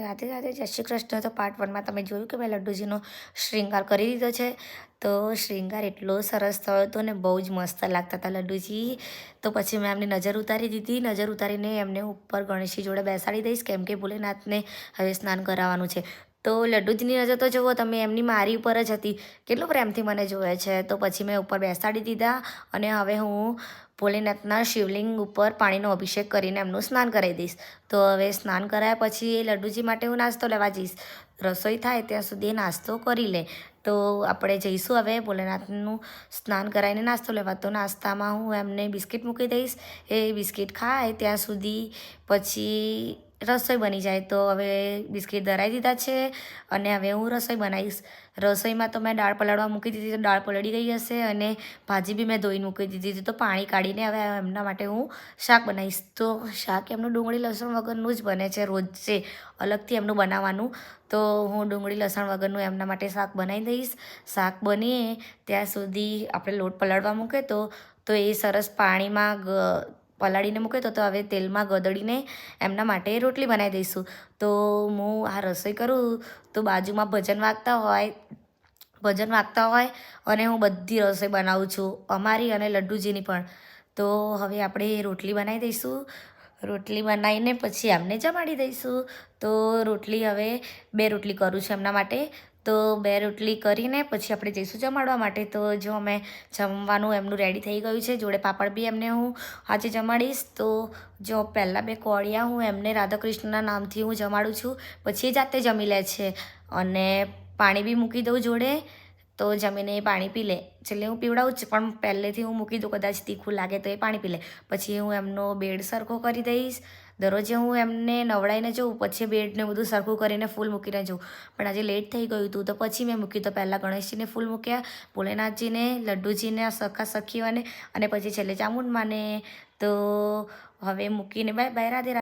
રાધે રાધે, જય શ્રી કૃષ્ણ। તો પાર્ટ 1 માં તમે જોયું કે મેં લડ્ડુજીનો શ્રૃંગાર કરી દીધો છે। તો શ્રૃંગાર એટલો સરસ થયો હતો ને બહુ જ મસ્ત લાગતા હતા લડ્ડુજી। તો પછી મેં એમની નજર ઉતારી દીધી। નજર ઉતારીને એમને ઉપર ગણેશજી જોડે બેસાડી દઈશ, કેમ કે ભોલેનાથને હવે સ્નાન કરાવવાનું છે। તો લડ્ડુજીની નજર તો જુઓ તમે, એમની મારી ઉપર જ હતી, કેટલું પ્રેમથી મને જોવે છે। તો પછી મેં ઉપર બેસાડી દીધા અને હવે હું ભોલેનાથના શિવલિંગ ઉપર પાણીનો અભિષેક કરીને એમનું સ્નાન કરાવી દઈશ। તો હવે સ્નાન કરાયા પછી એ લડ્ડુજી માટે હું નાસ્તો લેવા જઈશ। રસોઈ થાય ત્યાં સુધી નાસ્તો કરી લે। તો આપણે જઈશું હવે ભોલેનાથનું સ્નાન કરાવીને નાસ્તો લેવા। તો નાસ્તામાં હું એમને બિસ્કિટ મૂકી દઈશ, એ બિસ્કિટ ખાય ત્યાં સુધી પછી રસોઈ બની જાય। તો હવે બિસ્કિટ ધરાવી દીધા છે અને હવે હું રસોઈ બનાવીશ। રસોઈમાં તો મેં દાળ પલાળવા મૂકી દીધી, તો દાળ પલળી ગઈ હશે અને ભાજી બી મેં ધોઈને મૂકી દીધી, તો પાણી કાઢીને હવે એમના માટે હું શાક બનાવીશ। તો શાક એમનું ડુંગળી લસણ વગરનું જ બને છે, રોજે અલગથી એમનું બનાવવાનું। તો હું ડુંગળી લસણ વગરનું એમના માટે શાક બનાવી દઈશ। શાક બનીએ ત્યાં સુધી આપણે લોટ પલાળવા મૂકે તો એ સરસ પાણીમાં પલાળીને મૂકે તો હવે તેલમાં ગદડીને એમના માટે રોટલી બનાવી દઈશું। તો હું આ રસોઈ કરું તો બાજુમાં ભજન વાગતા હોય અને હું બધી રસોઈ બનાવું છું, અમારી અને લડ્ડુજીની પણ। તો હવે આપણે રોટલી બનાવી દઈશું। રોટલી બનાવીને પછી એમને જમાડી દઈશું। તો રોટલી હવે 2 રોટલી કરું છું એમના માટે। તો 2 રોટલી કરીને પછી આપણે જઈશું જમાડવા માટે। તો જો અમે જમવાનું એમનું રેડી થઈ ગયું છે, જોડે પાપડ બી એમને હું આજે જમાડીશ। તો જો પહેલાં 2 કોળિયા હું એમને રાધાકૃષ્ણના નામથી હું જમાડું છું, પછી એ જાતે જમી લે છે અને પાણી બી મૂકી દઉં જોડે, તો જમીને એ પાણી પી લે। છેલ્લે હું પીવડાવું જ, પણ પહેલેથી હું મૂકી દઉં, કદાચ તીખું લાગે તો એ પાણી પી લે। પછી હું એમનો બેડ સરખો કરી દઈશ। દરરોજે હું એમને નવડાવીને જઉં, પછી બેડને બધું સરખું કરીને ફૂલ મૂકીને જઉં, પણ આજે લેટ થઈ ગયું હતું તો પછી મેં મૂક્યું। તો પહેલાં ગણેશજીને ફૂલ મૂક્યા, ભોલેનાથજીને, લડ્ડુજીને, સખા સખીઓને અને પછી છેલ્લે ચામુંડમાને। તો હવે મૂકીને બાય બાય, રાધે રાધે।